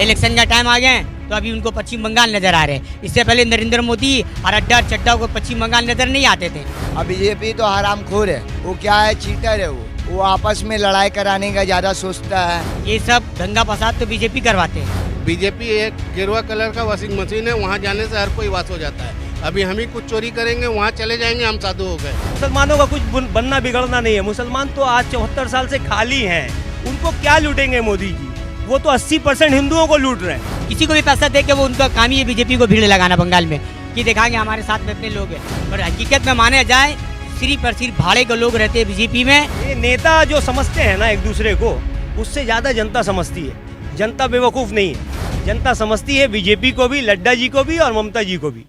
Election का time आ गया तो अभी उनको पश्चिम बंगाल नजर आ रहे हैं। इससे पहले नरेंद्र मोदी और अड्डा चड्डा को पश्चिम बंगाल नजर नहीं आते थे। अब बीजेपी तो हरामखोर है, वो क्या है, चीटर है। वो आपस में लड़ाई कराने का ज्यादा सोचता है। ये सब दंगा फसाद तो बीजेपी करवाते हैं। बीजेपी एक गेरुआ कलर का वॉशिंग मशीन है, वहाँ जाने से हर कोई वास हो जाता है। अभी हम ही कुछ चोरी करेंगे, वहाँ चले जाएंगे, हम साधु हो गए। मुसलमानों का कुछ बनना बिगड़ना नहीं है। मुसलमान तो आज 74 साल से खाली हैं। उनको क्या लूटेंगे मोदी जी? वो तो 80% हिंदुओं को लूट रहे हैं। किसी को भी पैसा दे के वो उनका काम ही है बीजेपी को भीड़ लगाना बंगाल में कि दिखाएंगे हमारे साथ में इतने लोग हैं। पर हकीकत में माने जाए सिर्फ और सिर्फ भाड़े के लोग रहते हैं बीजेपी में। ये नेता जो समझते हैं ना एक दूसरे को, उससे ज्यादा जनता समझती है। जनता बेवकूफ नहीं है, जनता समझती है बीजेपी को भी, लड्डा जी को भी और ममता जी को भी।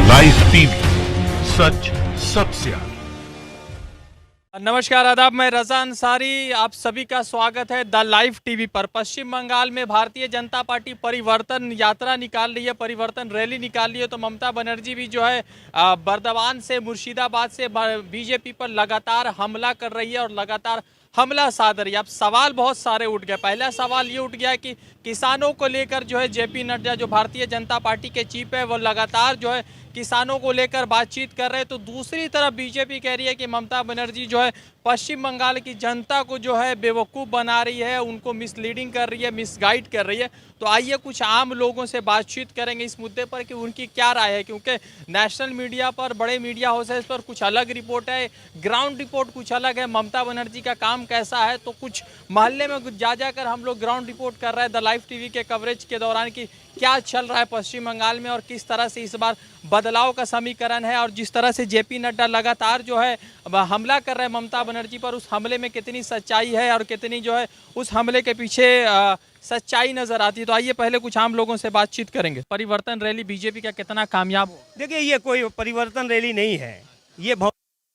लाइव टीवी, सच सबसे आगे। नमस्कार, आदाब, मैं रजा अंसारी, आप सभी का स्वागत है द लाइव टीवी पर। पश्चिम बंगाल में भारतीय जनता पार्टी परिवर्तन यात्रा निकाल रही है, परिवर्तन रैली निकाल रही है। तो ममता बनर्जी भी जो है बर्दवान से, मुर्शिदाबाद से बीजेपी पर लगातार हमला कर रही है और लगातार हमला साध रही है। अब सवाल बहुत सारे उठ गए। पहला सवाल ये उठ गया कि किसानों को लेकर जो है जेपी नड्डा जो भारतीय जनता पार्टी के चीफ है वो लगातार जो है किसानों को लेकर बातचीत कर रहे हैं। तो दूसरी तरफ बीजेपी कह रही है कि ममता बनर्जी जो है पश्चिम बंगाल की जनता को जो है बेवकूफ़ बना रही है, उनको मिसलीडिंग कर रही है, मिसगाइड कर रही है। तो आइए कुछ आम लोगों से बातचीत करेंगे इस मुद्दे पर कि उनकी क्या राय है, क्योंकि नेशनल मीडिया पर, बड़े मीडिया हाउसेस पर कुछ अलग रिपोर्ट है, ग्राउंड रिपोर्ट कुछ अलग है। ममता बनर्जी का काम कैसा है, तो कुछ मोहल्ले में जा जाकर हम लोग ग्राउंड रिपोर्ट कर रहे हैं द लाइव टीवी के कवरेज के दौरान कि क्या चल रहा है पश्चिम बंगाल में और किस तरह से इस बार बदलाव का समीकरण है। और जिस तरह से जेपी नड्डा लगातार जो है हमला कर रहे हैं ममता बनर्जी पर, उस हमले में कितनी सच्चाई है और कितनी जो है उस हमले के पीछे सच्चाई नजर आती है। तो आइए पहले कुछ आम लोगों से बातचीत करेंगे। परिवर्तन रैली बीजेपी का कितना कामयाब हो? देखिए, ये कोई परिवर्तन रैली नहीं है, ये बहुत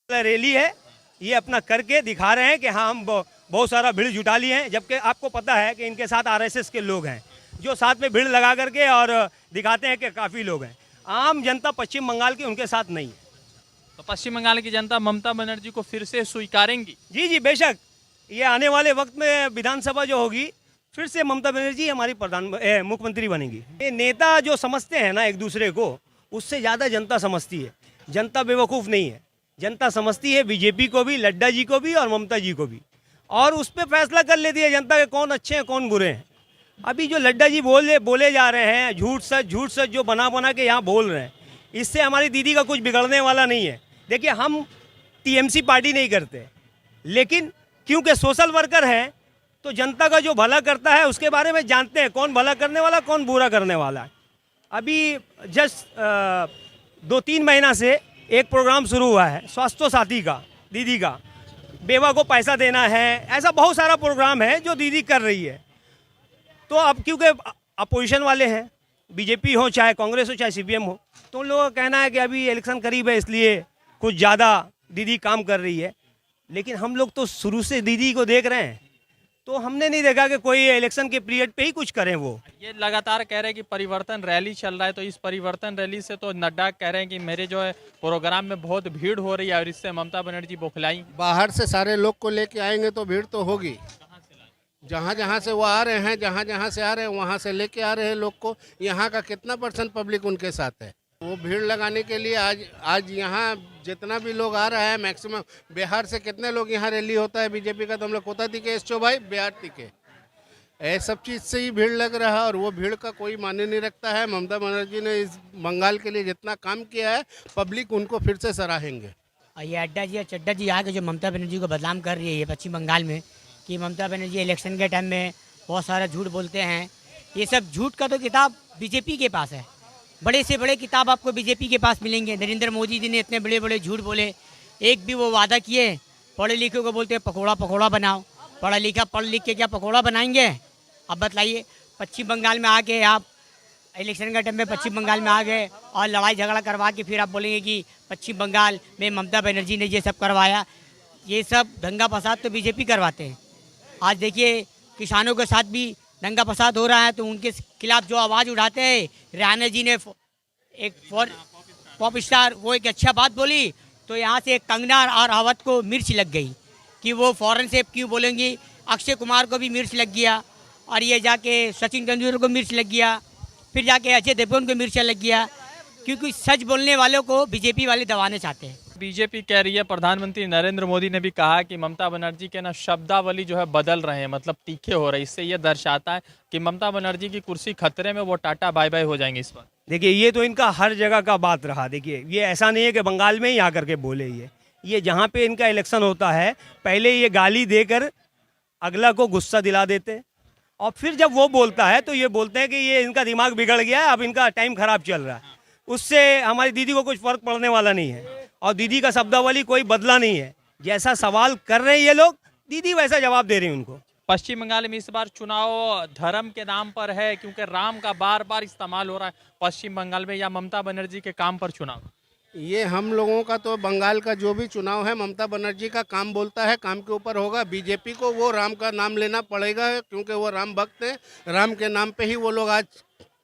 रैली है। ये अपना करके दिखा रहे हैं कि हाँ, हम बहुत सारा भीड़ जुटा लिए हैं। जबकि आपको पता है कि इनके साथ आरएसएस के लोग हैं जो साथ में भीड़ लगा करके और दिखाते हैं कि काफ़ी लोग हैं। आम जनता पश्चिम बंगाल की उनके साथ नहीं है। तो पश्चिम बंगाल की जनता ममता बनर्जी को फिर से स्वीकारेंगी? जी जी, बेशक। ये आने वाले वक्त में विधानसभा जो होगी, फिर से ममता बनर्जी हमारी मुख्यमंत्री बनेगी। ये नेता जो समझते हैं ना एक दूसरे को, उससे ज़्यादा जनता समझती है। जनता बेवकूफ़ नहीं है, जनता समझती है बीजेपी को भी, लड्डा जी को भी और ममता जी को भी, और उस पर फैसला कर लेती है जनता के कौन अच्छे हैं कौन बुरे हैं। अभी जो लड्डा जी बोले जा रहे हैं, झूठ सच जो बना के यहाँ बोल रहे हैं, इससे हमारी दीदी का कुछ बिगड़ने वाला नहीं है। देखिए, हम टीएमसी पार्टी नहीं करते, लेकिन क्योंकि सोशल वर्कर हैं तो जनता का जो भला करता है उसके बारे में जानते हैं, कौन भला करने वाला कौन बुरा करने वाला है। अभी जस्ट 2-3 महीना से एक प्रोग्राम शुरू हुआ है स्वास्थ्य साथी का, दीदी का, बेवा को पैसा देना है, ऐसा बहुत सारा प्रोग्राम है जो दीदी कर रही है। तो अब क्योंकि अपोजिशन वाले हैं, बीजेपी हो चाहे कांग्रेस हो चाहे सीपीएम हो, तो उन लोगों का कहना है कि अभी इलेक्शन करीब है इसलिए कुछ ज़्यादा दीदी काम कर रही है। लेकिन हम लोग तो शुरू से दीदी को देख रहे हैं, तो हमने नहीं देखा कि कोई इलेक्शन के पीरियड पे ही कुछ करें। वो ये लगातार कह रहे हैं कि परिवर्तन रैली चल रहा है, तो इस परिवर्तन रैली से तो नड्डा कह रहे हैं कि मेरे जो है प्रोग्राम में बहुत भीड़ हो रही है और इससे ममता बनर्जी बौखलाई। बाहर से सारे लोग को लेके आएंगे तो भीड़ तो होगी। जहाँ जहाँ से वो आ रहे हैं, जहाँ जहाँ से आ रहे हैं, वहाँ से लेके आ रहे हैं लोग को। यहाँ का कितना % पब्लिक उनके साथ है। वो भीड़ लगाने के लिए आज यहाँ जितना भी लोग आ रहा है, मैक्सिमम बिहार से कितने लोग यहाँ रैली होता है बीजेपी का, तो हम लोग कोता दिखे एसचो भाई बिहार दिखे, ये सब चीज़ से ही भीड़ लग रहा है। और वो भीड़ का कोई माने नहीं रखता है। ममता बनर्जी ने इस बंगाल के लिए जितना काम किया है, पब्लिक उनको फिर से सराहेंगे। ये अड्डा जी या चड्डा जी आके जो ममता बनर्जी को बदनाम कर रही है पश्चिम बंगाल में कि ममता बनर्जी इलेक्शन के टाइम में बहुत सारा झूठ बोलते हैं, ये सब झूठ का तो किताब बीजेपी के पास है। बड़े से बड़े किताब आपको बीजेपी के पास मिलेंगे। नरेंद्र मोदी जी ने इतने बड़े बड़े झूठ बोले, एक भी वो वादा किए। पढ़े लिखे को बोलते हैं पकौड़ा बनाओ, पढ़ लिख के क्या पकौड़ा बनाएंगे? अब बताइए, पश्चिम बंगाल में आके आप इलेक्शन का टाइम में पश्चिम बंगाल में आ गए और लड़ाई झगड़ा करवा के फिर आप बोलेंगे कि पश्चिम बंगाल में ममता बनर्जी ने ये सब करवाया। ये सब दंगा फसाद तो बीजेपी करवाते हैं। आज देखिए, किसानों के साथ भी दंगा फसाद हो रहा है, तो उनके खिलाफ जो आवाज़ उठाते हैं, राणा जी ने एक पॉप स्टार वो एक अच्छा बात बोली तो यहाँ से कंगना और अवध को मिर्च लग गई। कि वो फॉरेन से क्यों बोलेंगी। अक्षय कुमार को भी मिर्च लग गया, और ये जाके सचिन तेंदुलकर को मिर्च लग गया, फिर जाके अजय देवगन को मिर्च लग गया, क्योंकि सच बोलने वालों को बीजेपी वाले दबाना चाहते हैं। बीजेपी कह रही है, प्रधानमंत्री नरेंद्र मोदी ने भी कहा कि ममता बनर्जी के ना शब्दावली जो है बदल रहे हैं, मतलब तीखे हो रहे हैं। इससे ये दर्शाता है कि ममता बनर्जी की कुर्सी खतरे में, वो टाटा बाय बाय हो जाएंगे इस पर। देखिए, ये तो इनका हर जगह का बात रहा। देखिए, ये ऐसा नहीं है कि बंगाल में ही आकर के बोले। ये जहाँ पे इनका इलेक्शन होता है, पहले ये गाली देकर अगला को गुस्सा दिला देते हैं, और फिर जब वो बोलता है तो ये बोलते हैं कि ये इनका दिमाग बिगड़ गया है, अब इनका टाइम खराब चल रहा है। उससे हमारी दीदी को कुछ फर्क पड़ने वाला नहीं है, और दीदी का शब्दावली कोई बदला नहीं है। जैसा सवाल कर रहे हैं ये लोग, दीदी वैसा जवाब दे रही है उनको। पश्चिम बंगाल में इस बार चुनाव धर्म के नाम पर है, क्योंकि राम का बार बार इस्तेमाल हो रहा है पश्चिम बंगाल में, या ममता बनर्जी के काम पर चुनाव? ये हम लोगों का तो बंगाल का जो भी चुनाव है, ममता बनर्जी का काम बोलता है, काम के ऊपर होगा। बीजेपी को वो राम का नाम लेना पड़ेगा, क्योंकि वो राम भक्त हैं। राम के नाम पे ही वो लोग आज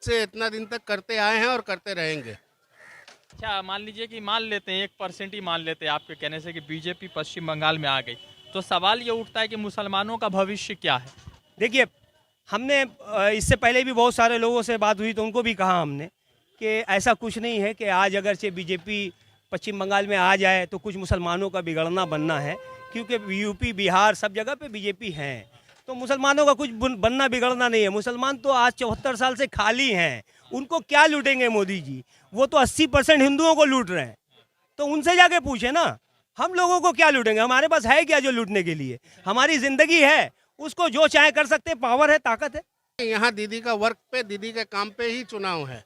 से इतना दिन तक करते आए हैं और करते रहेंगे। अच्छा, मान लीजिए कि मान लेते हैं 1% ही मान लेते हैं आपके कहने से कि बीजेपी पश्चिम बंगाल में आ गई, तो सवाल ये उठता है कि मुसलमानों का भविष्य क्या है? देखिए, हमने इससे पहले भी बहुत सारे लोगों से बात हुई तो उनको भी कहा हमने कि ऐसा कुछ नहीं है कि आज अगर से बीजेपी पश्चिम बंगाल में आ जाए तो कुछ मुसलमानों का बिगड़ना बनना है, क्योंकि यूपी बिहार सब जगह पे बीजेपी है, तो मुसलमानों का कुछ बनना बिगड़ना नहीं है। मुसलमान तो आज 74 साल से खाली हैं, उनको क्या लूटेंगे मोदी जी? वो तो 80% हिंदुओं को लूट रहे हैं, तो उनसे जाके पूछे ना, हम लोगों को क्या लूटेंगे? हमारे पास है क्या जो लूटने के लिए? हमारी जिंदगी है, उसको जो चाहे कर सकते, पावर है, ताकत है। यहाँ दीदी का वर्क पे, दीदी के काम पे ही चुनाव है।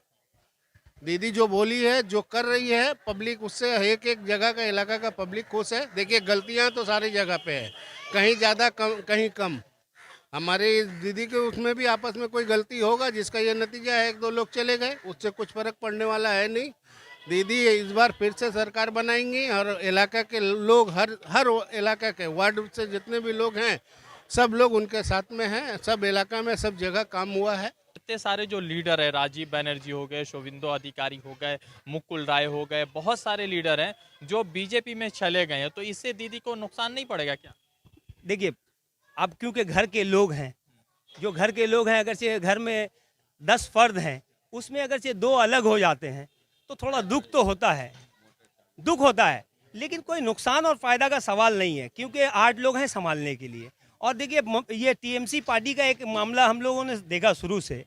दीदी जो बोली है, जो कर रही है, पब्लिक उससे एक एक जगह का, इलाका का पब्लिक खुश है। देखिए, गलतियाँ तो सारी जगह पे है, कहीं ज़्यादा कहीं कम। हमारे दीदी के उसमें भी आपस में कोई गलती होगा जिसका ये नतीजा है 1-2 लोग चले गए, उससे कुछ फर्क पड़ने वाला है नहीं। दीदी इस बार फिर से सरकार बनाएंगी, और इलाका के लोग, हर इलाका के वार्ड से जितने भी लोग हैं, सब लोग उनके साथ में हैं। सब इलाका में सब जगह काम हुआ है। इतने सारे जो लीडर है, राजीव बनर्जी हो गए, शोविंदो अधिकारी हो गए, मुकुल राय हो गए, बहुत सारे लीडर हैं जो बीजेपी में चले गए हैं, तो इससे दीदी को नुकसान नहीं पड़ेगा क्या? देखिए, अब क्योंकि घर के लोग हैं, जो घर के लोग हैं, अगर से घर में 10 फर्द हैं, उसमें अगर से 2 अलग हो जाते हैं तो थोड़ा दुख तो होता है, दुख होता है, लेकिन कोई नुकसान और फायदा का सवाल नहीं है, क्योंकि 8 लोग हैं संभालने के लिए। और देखिए, ये टीएमसी पार्टी का एक मामला हम लोगों ने देखा शुरू से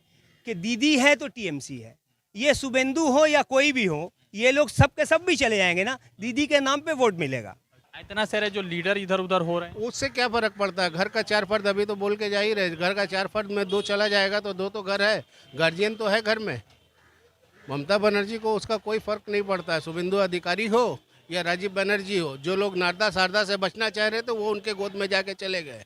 कि दीदी है तो टीएमसी है, ये शुभेंदु हो या कोई भी हो, ये लोग सब के सब भी चले जाएंगे ना, दीदी के नाम पे वोट मिलेगा। इतना सारे जो लीडर इधर उधर हो रहे हैं, उससे क्या फर्क पड़ता है? घर का 4 फर्द, अभी तो बोल के जा ही रहे, घर का 4 फर्द में 2 चला जाएगा तो 2 तो घर है, गार्जियन तो है घर में। ममता बनर्जी को उसका कोई फर्क नहीं पड़ता है, शुभेंदु अधिकारी हो या राजीव बनर्जी हो। जो लोग नारदा शारदा से बचना चाह रहे थे, वो उनके गोद में जाके चले गए।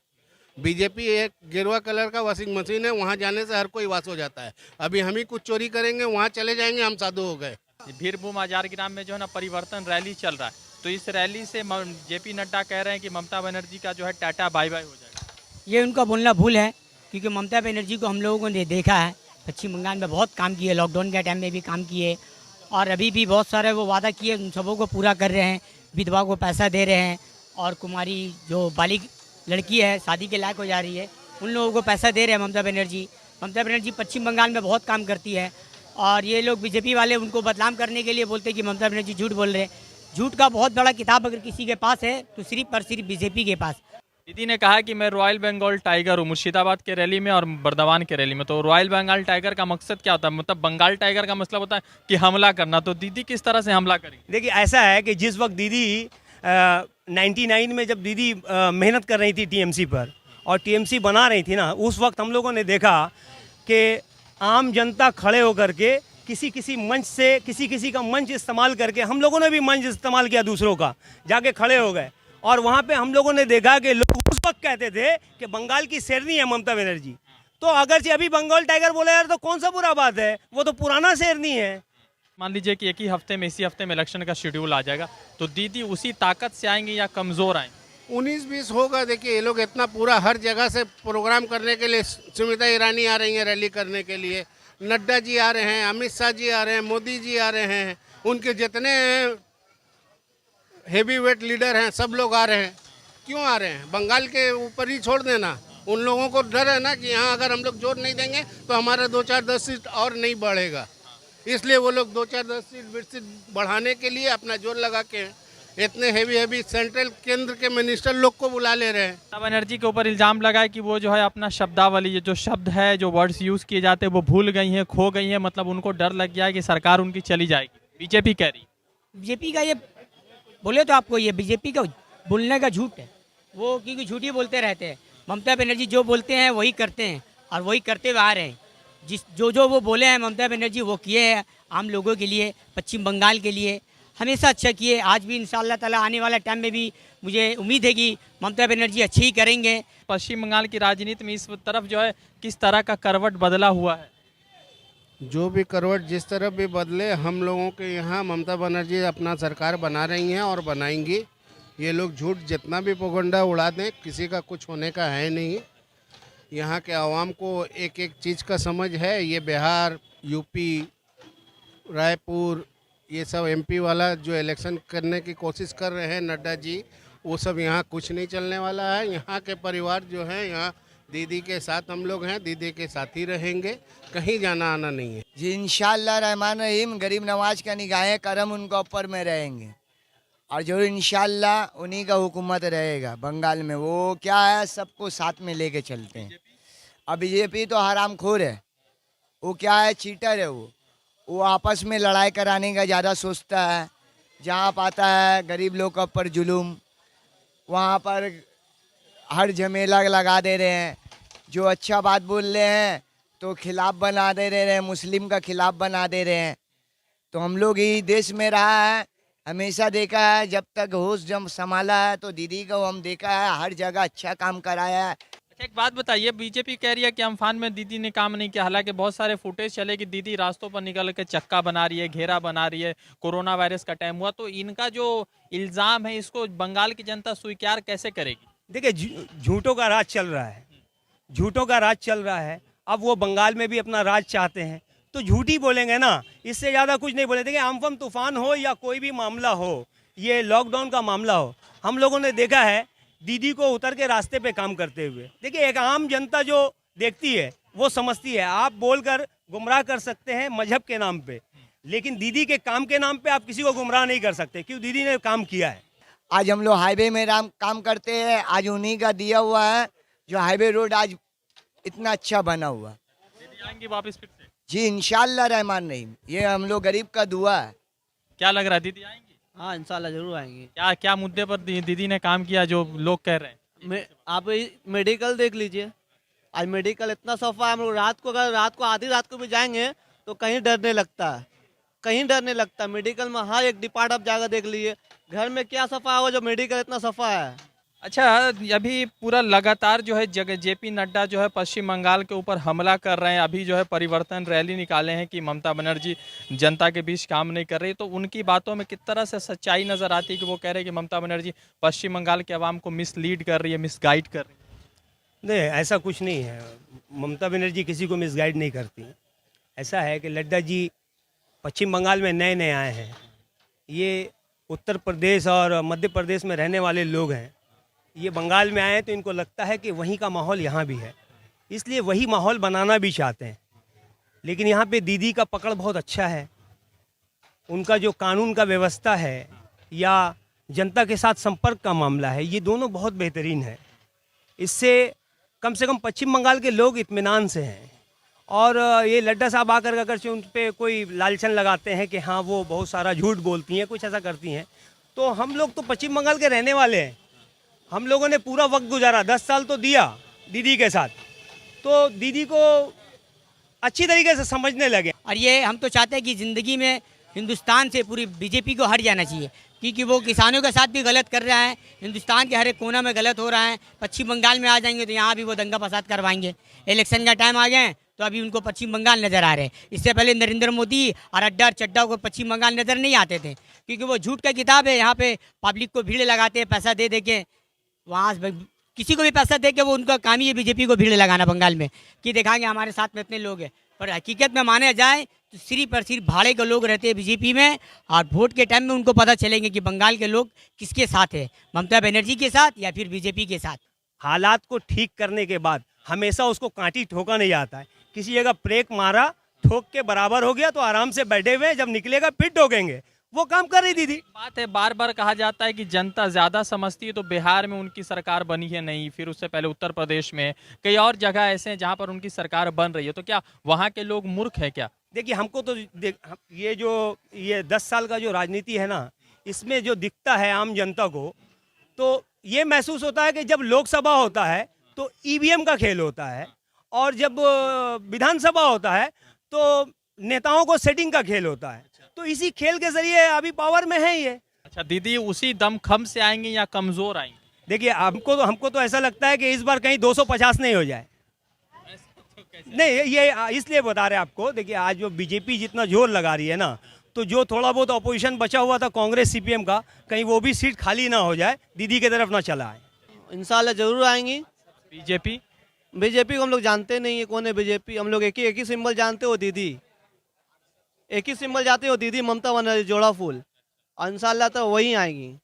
बीजेपी एक गेरुआ कलर का वॉशिंग मशीन है, वहाँ जाने से हर कोई वास हो जाता है। अभी हम ही कुछ चोरी करेंगे, वहाँ चले जाएंगे, हम साधु हो गए। बीरभूम आजार ग्राम में जो है ना परिवर्तन रैली चल रहा है, तो इस रैली से जेपी नड्डा कह रहे हैं कि ममता बनर्जी का जो है टाटा बाय बाय हो जाएगा। ये उनका बोलना भूल है, क्योंकि ममता बनर्जी को हम लोगों ने देखा है, पश्चिम बंगाल में बहुत काम किए, लॉकडाउन के टाइम में भी काम किए, और अभी भी बहुत सारे वो वादा किए, उन सबों को पूरा कर रहे हैं। विधवा को पैसा दे रहे हैं, और कुमारी जो बालिग लड़की है, शादी के लायक हो जा रही है, उन लोगों को पैसा दे रहे हैं ममता बनर्जी। ममता बनर्जी पश्चिम बंगाल में बहुत काम करती है, और ये लोग बीजेपी वाले उनको बदनाम करने के लिए बोलते हैं कि ममता बनर्जी झूठ बोल रहे हैं। झूठ का बहुत बड़ा किताब अगर किसी के पास है तो सिर्फ और सिर्फ बीजेपी के पास। दीदी ने कहा कि मैं रॉयल बंगाल टाइगर हूँ, मुर्शिदाबाद के रैली में और बर्दवान के रैली में। तो रॉयल बंगाल टाइगर का मकसद क्या होता है? मतलब बंगाल टाइगर का मतलब होता है कि हमला करना, तो दीदी किस तरह से हमला करेंगी? देखिए, ऐसा है कि जिस वक्त दीदी 99 में जब दीदी मेहनत कर रही थी टीएमसी पर और टीएमसी बना रही थी ना, उस वक्त हम लोगों ने देखा कि आम जनता खड़े होकर के किसी मंच से किसी का मंच इस्तेमाल करके, हम लोगों ने भी मंच इस्तेमाल किया दूसरों का, जाके खड़े हो गए, और वहाँ पे हम लोगों ने देखा कि लोग उस वक्त कहते थे कि बंगाल की शेरनी है ममता बनर्जी। तो अगर से अभी बंगाल टाइगर बोला यार, तो कौन सा बुरा बात है, वो तो पुराना शेरनी है। मान लीजिए कि एक ही हफ्ते में, इसी हफ्ते में इलेक्शन का शेड्यूल आ जाएगा, तो दीदी उसी ताकत से आएंगी या कमज़ोर आएंगी? 19-20 होगा। देखिए, ये लोग इतना पूरा हर जगह से प्रोग्राम करने के लिए, स्मृति ईरानी आ रही हैं रैली करने के लिए, नड्डा जी आ रहे हैं, अमित शाह जी आ रहे हैं, मोदी जी आ रहे हैं, उनके जितने हेवी वेट लीडर हैं सब लोग आ रहे हैं। क्यों आ रहे हैं? बंगाल के ऊपर ही छोड़ देना। उन लोगों को डर है ना कि यहाँ अगर हम लोग जोर नहीं देंगे तो हमारा 2-4-10 सीट और नहीं बढ़ेगा, इसलिए वो लोग 2-4-10 सीट बढ़ाने के लिए अपना जोर लगा के इतने हैवी सेंट्रल केंद्र के मिनिस्टर लोग को बुला ले रहे हैं। ममता बनर्जी के ऊपर इल्जाम लगा है कि वो जो है अपना शब्दावली, ये जो शब्द है, जो वर्ड्स यूज किए जाते हैं वो भूल गई हैं, खो गई हैं, मतलब उनको डर लग गया है कि सरकार उनकी चली जाएगी। बीजेपी कह रही है। बीजेपी का ये बोले तो आपको ये बीजेपी का बोलने का झूठ है, वो क्योंकि झूठी बोलते रहते हैं। ममता बनर्जी जो बोलते हैं वही करते हैं और वही करते हुए आ रहे हैं। जो वो बोले हैं ममता बनर्जी वो किए हैं आम लोगों के लिए, पश्चिम बंगाल के लिए हमेशा अच्छा किए। आज भी इंशाअल्लाह ताला आने वाला टाइम में भी मुझे उम्मीद है कि ममता बनर्जी अच्छे ही करेंगे। पश्चिम बंगाल की राजनीति में इस तरफ जो है किस तरह का करवट बदला हुआ है? जो भी करवट जिस तरफ भी बदले, हम लोगों के यहाँ ममता बनर्जी अपना सरकार बना रही हैं और बनाएंगी। ये लोग झूठ जितना भी पोगंडा उड़ा दें, किसी का कुछ होने का है नहीं। यहाँ के आवाम को एक एक चीज़ का समझ है। ये बिहार, यूपी, रायपुर, ये सब एमपी वाला जो इलेक्शन करने की कोशिश कर रहे हैं नड्डा जी, वो सब यहाँ कुछ नहीं चलने वाला है। यहाँ के परिवार जो है, यहाँ दीदी के साथ हम लोग हैं, दीदी के साथ ही रहेंगे, कहीं जाना आना नहीं है जी। इंशाअल्लाह रहमान रहीम, गरीब नवाज का निगाहें करम उनके ऊपर में रहेंगे और जो इंशाअल्लाह उन्हीं का हुकूमत रहेगा बंगाल में। वो क्या है, सबको साथ में लेके चलते हैं। अब बीजेपी तो हरामखोर है, वो क्या है, चीटर है। वो आपस में लड़ाई कराने का ज़्यादा सोचता है। जहाँ पाता है गरीब लोग के ऊपर जुलूम, वहाँ पर हर झमेला लगा दे रहे हैं। जो अच्छा बात बोल रहे हैं तो खिलाफ बना दे रहे हैं, मुस्लिम का खिलाफ बना दे रहे हैं। तो हम लोग ही देश में रहा है, हमेशा देखा है, जब तक होश जब संभाला है तो दीदी को हम देखा है, हर जगह अच्छा काम कराया है। अच्छा, एक बात बताइए, बीजेपी कह रही है कि अम्फान में दीदी ने काम नहीं किया, हालांकि बहुत सारे फुटेज चले कि दीदी रास्तों पर निकल के चक्का बना रही है, घेरा बना रही है, कोरोना वायरस का टाइम हुआ। तो इनका जो इल्ज़ाम है इसको बंगाल की जनता स्वीकार कैसे करेगी? देखिए, झूठों का राज चल रहा है, झूठों का राज चल रहा है। अब वो बंगाल में भी अपना राज चाहते हैं तो झूठ ही बोलेंगे ना, इससे ज़्यादा कुछ नहीं बोले। देखिए, अम्फन तूफान हो या कोई भी मामला हो, ये लॉकडाउन का मामला हो, हम लोगों ने देखा है दीदी को उतर के रास्ते पे काम करते हुए। देखिए, एक आम जनता जो देखती है वो समझती है। आप बोलकर गुमराह कर सकते हैं मजहब के नाम पे, लेकिन दीदी के काम के नाम पे आप किसी को गुमराह नहीं कर सकते, क्योंकि दीदी ने काम किया है। आज हम लोग हाईवे में काम करते हैं, आज उन्हीं का दिया हुआ है जो हाईवे रोड आज इतना अच्छा बना हुआ। दीदी आएंगी वापस फिर से? जी इंशाअल्लाह रहमान रहीम, ये हम लोग गरीब का दुआ है। क्या लग रहा है, दीदी आएंगी? हाँ, इंशाल्लाह जरूर आएंगे। क्या क्या मुद्दे पर दीदी ने काम किया जो लोग कह रहे हैं? आप मेडिकल देख लीजिए, आज मेडिकल इतना सफा है। हम लोग रात को आधी रात को भी जाएंगे तो कहीं डरने लगता है, कहीं डरने लगता है। मेडिकल में हर एक डिपार्ट आप जाकर देख लीजिए, घर में क्या सफा होगा जो मेडिकल इतना सफा है। अच्छा, अभी पूरा लगातार जो है जेपी नड्डा जो है पश्चिम बंगाल के ऊपर हमला कर रहे हैं। अभी जो है परिवर्तन रैली निकाले हैं कि ममता बनर्जी जनता के बीच काम नहीं कर रही। तो उनकी बातों में किस तरह से सच्चाई नज़र आती है कि वो कह रहे हैं कि ममता बनर्जी पश्चिम बंगाल के अवाम को मिसलीड कर रही है, मिसगाइड कर रही है? नहीं, ऐसा कुछ नहीं है। ममता बनर्जी किसी को मिसगाइड नहीं करती। ऐसा है कि नड्डा जी पश्चिम बंगाल में नए नए आए हैं। ये उत्तर प्रदेश और मध्य प्रदेश में रहने वाले लोग हैं। ये बंगाल में आए हैं तो इनको लगता है कि वहीं का माहौल यहाँ भी है, इसलिए वही माहौल बनाना भी चाहते हैं। लेकिन यहाँ पे दीदी का पकड़ बहुत अच्छा है। उनका जो कानून का व्यवस्था है या जनता के साथ संपर्क का मामला है, ये दोनों बहुत बेहतरीन है। इससे कम से कम पश्चिम बंगाल के लोग इत्मीनान से हैं। और ये लड्डा साहब आकर अगर उन पर कोई लालचन लगाते हैं कि हाँ वो बहुत सारा झूठ बोलती हैं, कुछ ऐसा करती हैं, तो हम लोग तो पश्चिम बंगाल के रहने वाले हैं। हम लोगों ने पूरा वक्त गुजारा, 10 साल तो दिया दीदी के साथ, तो दीदी को अच्छी तरीके से समझने लगे। और ये हम तो चाहते हैं कि ज़िंदगी में हिंदुस्तान से पूरी बीजेपी को हट जाना चाहिए, क्योंकि वो किसानों के साथ भी गलत कर रहा है, हिंदुस्तान के हर एक कोना में गलत हो रहा है। पश्चिम बंगाल में आ जाएंगे तो यहाँ भी वो दंगा फसाद करवाएंगे। इलेक्शन का टाइम आ गए तो अभी उनको पश्चिम बंगाल नज़र आ रहे हैं। इससे पहले नरेंद्र मोदी और अड्डा और चड्डा को पश्चिम बंगाल नज़र नहीं आते थे, क्योंकि वो झूठ का किताब है। यहाँ पे पब्लिक को भीड़ लगाते हैं, पैसा दे दे के, वहाँ किसी को भी पैसा दे के वो उनका काम ही है बीजेपी को भीड़ लगाना बंगाल में, कि दिखाएंगे हमारे साथ में इतने लोग हैं। पर हकीकत में माने जाए तो सिर्फ और सिर्फ भाड़े के लोग रहते हैं बीजेपी में, और वोट के टाइम में उनको पता चलेंगे कि बंगाल के लोग किसके साथ है, ममता बनर्जी के साथ या फिर बीजेपी के साथ। हालात को ठीक करने के बाद हमेशा उसको कांटी ठोका नहीं आता है। किसी जगह ब्रेक मारा, ठोक के बराबर हो गया तो आराम से बैठे हुए, जब निकलेगा फिर ठोकेंगे। वो काम कर रही दीदी। बात है, बार बार कहा जाता है कि जनता ज्यादा समझती है, तो बिहार में उनकी सरकार बनी है नहीं, फिर उससे पहले उत्तर प्रदेश में कई और जगह ऐसे हैं जहां पर उनकी सरकार बन रही है, तो क्या वहां के लोग मूर्ख है क्या? देखिए, हमको तो ये 10 साल का जो राजनीति है ना, इसमें जो दिखता है आम जनता को, तो ये महसूस होता है कि जब लोकसभा होता है तो ईवीएम का खेल होता है, और जब विधानसभा होता है तो नेताओं को सेटिंग का खेल होता है। तो इसी खेल के जरिए अभी पावर में है ये। अच्छा दीदी, उसी दमखम से आएंगे या कमजोर आएंगे? देखिए, हमको तो ऐसा लगता है कि इस बार कहीं 250 नहीं हो जाए। नहीं, ये इसलिए बता रहे हैं आपको। देखिए, आज जो बीजेपी जितना जोर लगा रही है ना, तो जो थोड़ा बहुत अपोजिशन बचा हुआ था कांग्रेस सीपीएम का, कहीं वो भी सीट खाली ना हो जाए, दीदी की तरफ ना चला आए। इंशाल्लाह जरूर आएंगी। बीजेपी को हम लोग जानते नहीं है कौन है बीजेपी। हम लोग एक ही सिंबल जानते हो, दीदी। एक ही सिंबल जानते हो, दीदी ममता बनर्जी, जोड़ा फूल। और इंशाल्लाह तो वही आएंगी।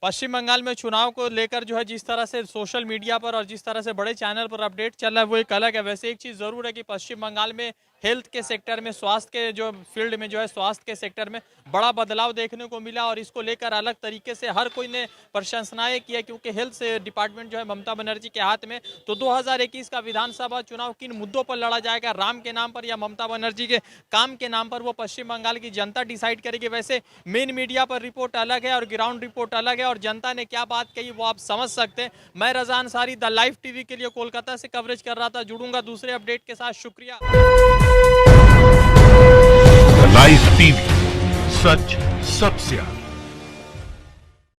पश्चिम बंगाल में चुनाव को लेकर जो है जिस तरह से सोशल मीडिया पर और जिस तरह से बड़े चैनल पर अपडेट चल रहा है वो एक अलग है। वैसे एक चीज़ ज़रूर है कि पश्चिम बंगाल में हेल्थ के सेक्टर में, स्वास्थ्य के जो फील्ड में जो है, स्वास्थ्य के सेक्टर में बड़ा बदलाव देखने को मिला, और इसको लेकर अलग तरीके से हर कोई ने प्रशंसनाएं किया, क्योंकि हेल्थ से डिपार्टमेंट जो है ममता बनर्जी के हाथ में। तो 2021 का विधानसभा चुनाव किन मुद्दों पर लड़ा जाएगा, राम के नाम पर या ममता बनर्जी के काम के नाम पर, वो पश्चिम बंगाल की जनता डिसाइड करेगी। वैसे मेन मीडिया पर रिपोर्ट अलग है और ग्राउंड रिपोर्ट अलग है, और जनता ने क्या बात कही वो आप समझ सकते हैं। मैं Raza Ansari the live TV के लिए कोलकाता से कवरेज कर रहा था। जुड़ूंगा दूसरे अपडेट के साथ। शुक्रिया। लाइव टीवी, सच सबसे आगे।